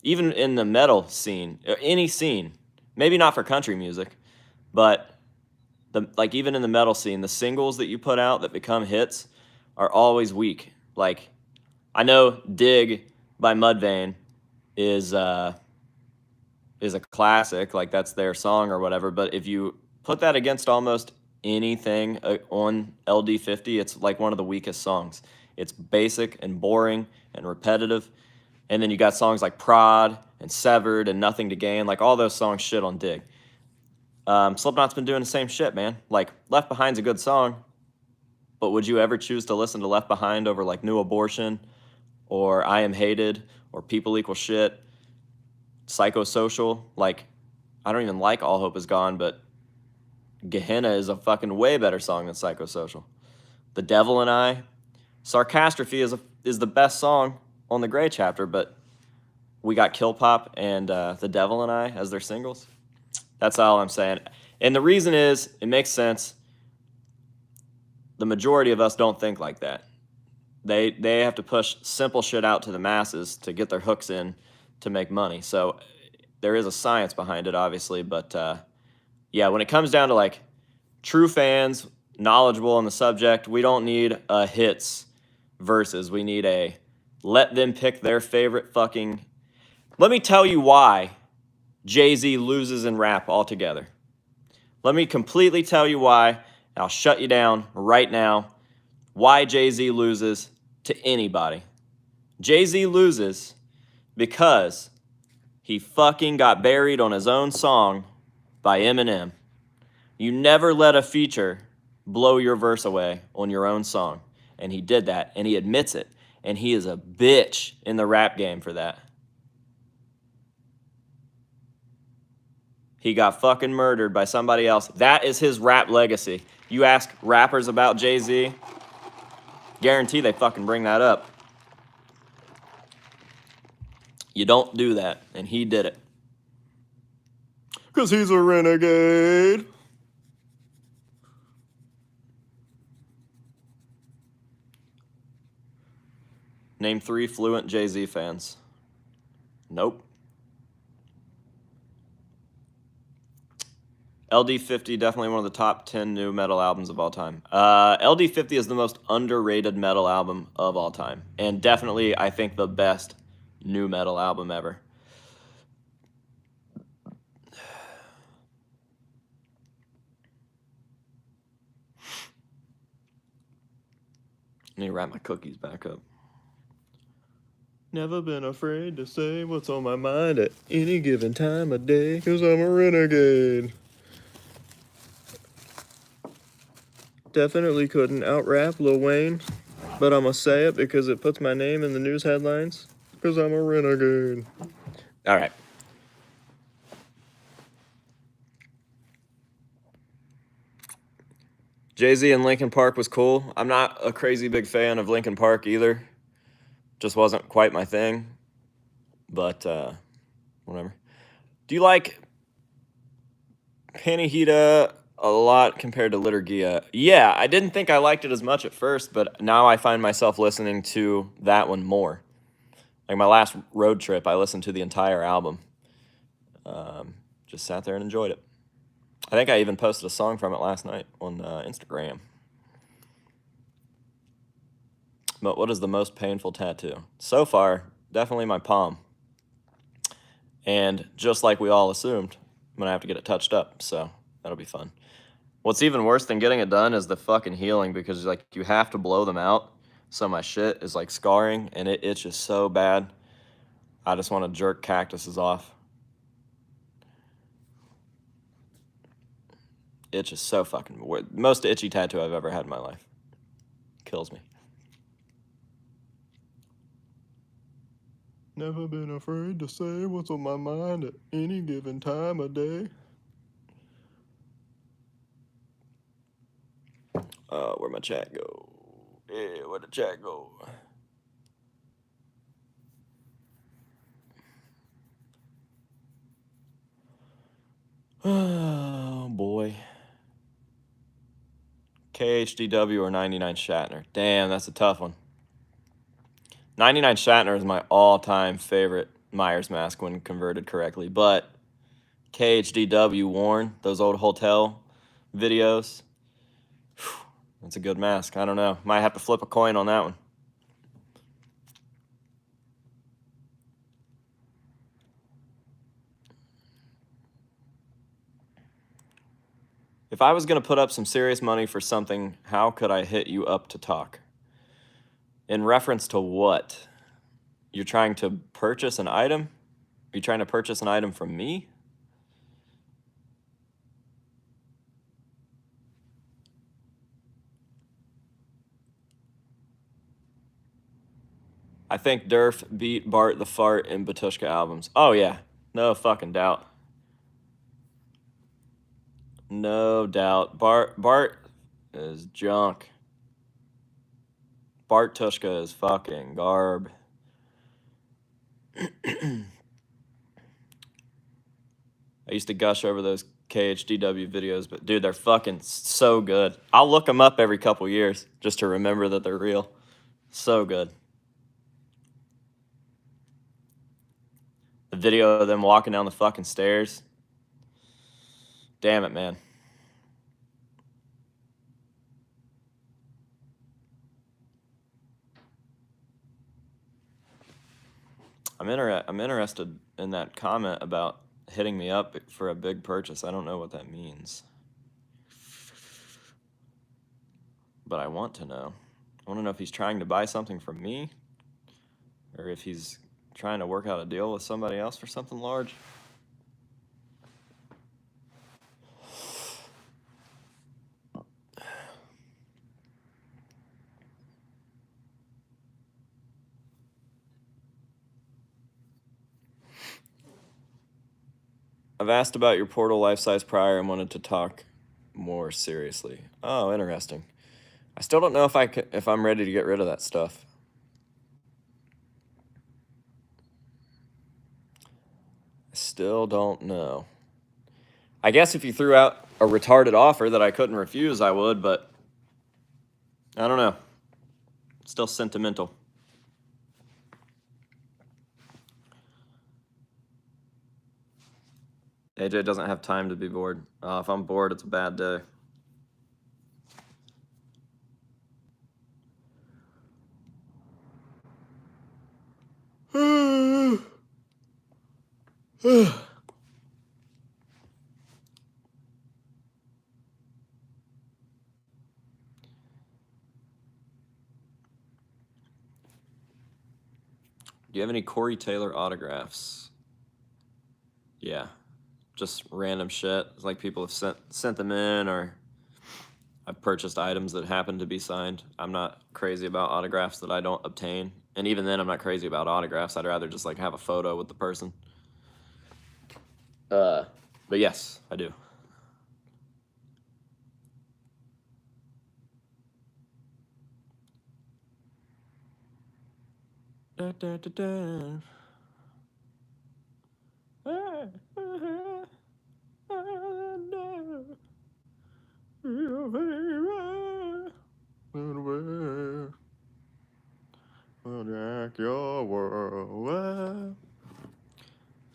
even in the metal scene, any scene, maybe not for country music, but even in the metal scene, the singles that you put out that become hits are always weak. Like, I know Dig by Mudvayne is a classic, like that's their song or whatever, but if you put that against almost anything on LD50, it's like one of the weakest songs. It's basic and boring and repetitive. And then you got songs like Prod and Severed and Nothing to Gain, like all those songs shit on Dig. Slipknot's been doing the same shit, man. Like, Left Behind's a good song, but would you ever choose to listen to Left Behind over like New Abortion or I Am Hated or People Equal Shit, Psychosocial? Like, I don't even like All Hope Is Gone, but Gehenna is a fucking way better song than Psychosocial. The Devil and I, Sarcastrophe is the best song on the Grey Chapter, but we got Kill Pop and The Devil and I as their singles. That's all I'm saying. And the reason is, it makes sense. The majority of us don't think like that. They have to push simple shit out to the masses to get their hooks in to make money. So there is a science behind it, obviously. But yeah, when it comes down to like true fans, knowledgeable on the subject, we don't need a hits versus. We need a let them pick their favorite fucking... Let me tell you why Jay-Z loses in rap altogether. Let me completely tell you why. I'll shut you down right now. Why Jay-Z loses to anybody. Jay-Z loses because he fucking got buried on his own song by Eminem. You never let a feature blow your verse away on your own song. And he did that, and he admits it. And he is a bitch in the rap game for that. He got fucking murdered by somebody else. That is his rap legacy. You ask rappers about Jay-Z, guarantee they fucking bring that up. You don't do that, and he did it. 'Cause he's a renegade. Name 3 fluent Jay-Z fans. Nope. LD50, definitely one of the top 10 new metal albums of all time. LD50 is the most underrated metal album of all time. And definitely, I think, the best new metal album ever. I need to wrap my cookies back up. Never been afraid to say what's on my mind at any given time of day, 'cause I'm a renegade. Definitely couldn't out-rap Lil Wayne, but I'ma say it because it puts my name in the news headlines, 'cause I'm a renegade. All right. Jay-Z and Linkin Park was cool. I'm not a crazy big fan of Linkin Park either. Just wasn't quite my thing. But, whatever. Do you like Panihida a lot compared to Liturgia? Yeah, I didn't think I liked it as much at first, but now I find myself listening to that one more. Like my last road trip, I listened to the entire album. Just sat there and enjoyed it. I think I even posted a song from it last night on Instagram. But what is the most painful tattoo? So far, definitely my palm. And just like we all assumed, I'm going to have to get it touched up, so that'll be fun. What's even worse than getting it done is the fucking healing, because like you have to blow them out. So my shit is like scarring and it itches so bad. I just want to jerk cactuses off. Itch is so fucking weird. Most itchy tattoo I've ever had in my life. Kills me. Never been afraid to say what's on my mind at any given time of day. Where'd my chat go? Yeah, where'd the chat go? Oh, boy. KHDW or 99 Shatner? Damn, that's a tough one. 99 Shatner is my all-time favorite Myers mask when converted correctly, but KHDW Warren, those old hotel videos, whew, that's a good mask. I don't know. Might have to flip a coin on that one. If I was going to put up some serious money for something, how could I hit you up to talk? In reference to what? You're trying to purchase an item? Are you trying to purchase an item from me? I think Durf beat Bart the Fart in Batushka albums. Oh, yeah. No fucking doubt. No doubt. Bart is junk. Bart Tushka is fucking garb. I used to gush over those KHDW videos, but dude, they're fucking so good. I'll look them up every couple years just to remember that they're real. So good. The video of them walking down the fucking stairs. Damn it, man. I'm interested in that comment about hitting me up for a big purchase. I don't know what that means, but I want to know. I want to know if he's trying to buy something from me or if he's trying to work out a deal with somebody else for something large. I've asked about your Portal life-size prior and wanted to talk more seriously. Oh, interesting. I still don't know if I'm ready to get rid of that stuff. I still don't know. I guess if you threw out a retarded offer that I couldn't refuse, I would, but I don't know. Still sentimental. AJ doesn't have time to be bored. If I'm bored, it's a bad day. Do you have any Corey Taylor autographs? Yeah, just random shit. It's like people have sent them in, or I've purchased items that happen to be signed. I'm not crazy about autographs that I don't obtain. And even then, I'm not crazy about autographs. I'd rather just like have a photo with the person. But yes, I do. Da, da, da, da. Jack your world.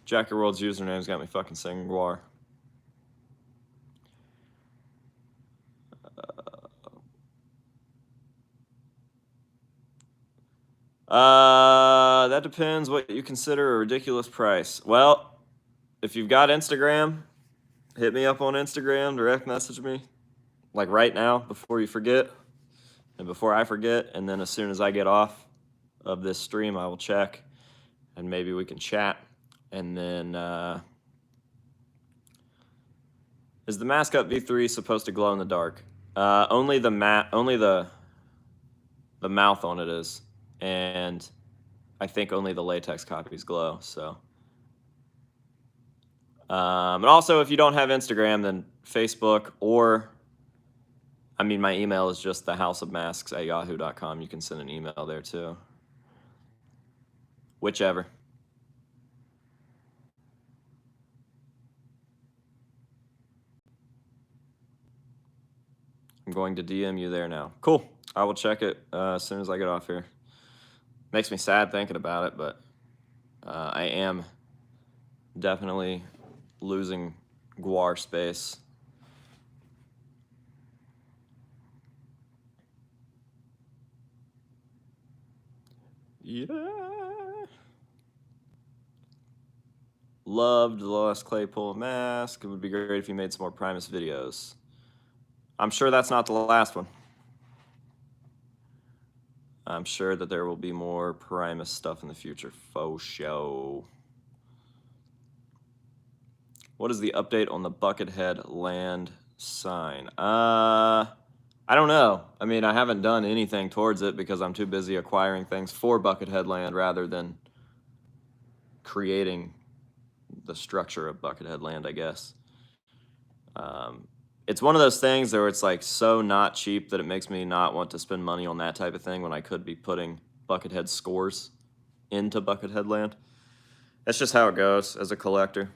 Jack your world's username's got me fucking singing GWAR. That depends what you consider a ridiculous price. Well, if you've got Instagram, hit me up on Instagram, direct message me. like right now, before you forget, and before I forget, and then as soon as I get off of this stream, I will check, and maybe we can chat, and then, is the Mascot V3 supposed to glow in the dark? Only the mouth on it is, and I think only the latex copies glow, so. And also, if you don't have Instagram, then Facebook, or, I mean, my email is just thehouseofmasks@yahoo.com. You can send an email there too. Whichever. I'm going to DM you there now. Cool. I will check it as soon as I get off here. Makes me sad thinking about it, but I am definitely losing GWAR space. Yeah. Loved the last Claypool mask. It would be great if you made some more Primus videos. I'm sure that's not the last one. I'm sure that there will be more Primus stuff in the future. Faux show. What is the update on the Buckethead land sign? I don't know. I mean, I haven't done anything towards it because I'm too busy acquiring things for Buckethead land rather than creating the structure of Buckethead land, I guess. It's one of those things where it's like so not cheap that it makes me not want to spend money on that type of thing when I could be putting Buckethead scores into Buckethead land. That's just how it goes as a collector.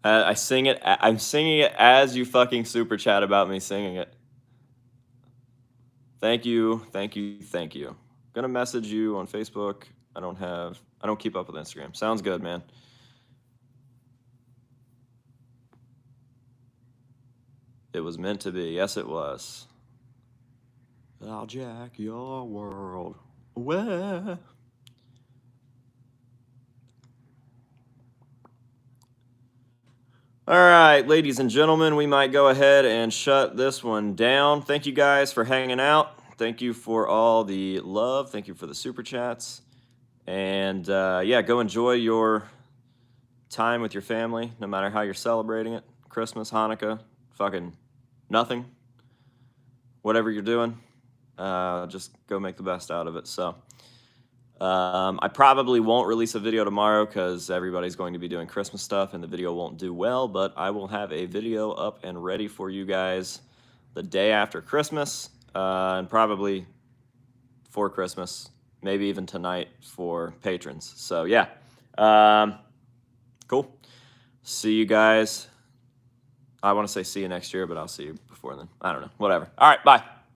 I sing it. I'm singing it as you fucking super chat about me singing it. Thank you, thank you, thank you. Gonna message you on Facebook. I don't keep up with Instagram. Sounds good, man. It was meant to be. Yes, it was. I'll jack your world away. All right, ladies and gentlemen, we might go ahead and shut this one down. Thank you guys for hanging out. Thank you for all the love. Thank you for the super chats. And yeah, go enjoy your time with your family, no matter how you're celebrating it. Christmas, Hanukkah, fucking nothing. Whatever you're doing, just go make the best out of it. So I probably won't release a video tomorrow because everybody's going to be doing Christmas stuff and the video won't do well, but I will have a video up and ready for you guys the day after Christmas, and probably for Christmas, maybe even tonight for patrons. So yeah, cool. See you guys. I want to say see you next year, but I'll see you before then. I don't know. Whatever. All right, bye.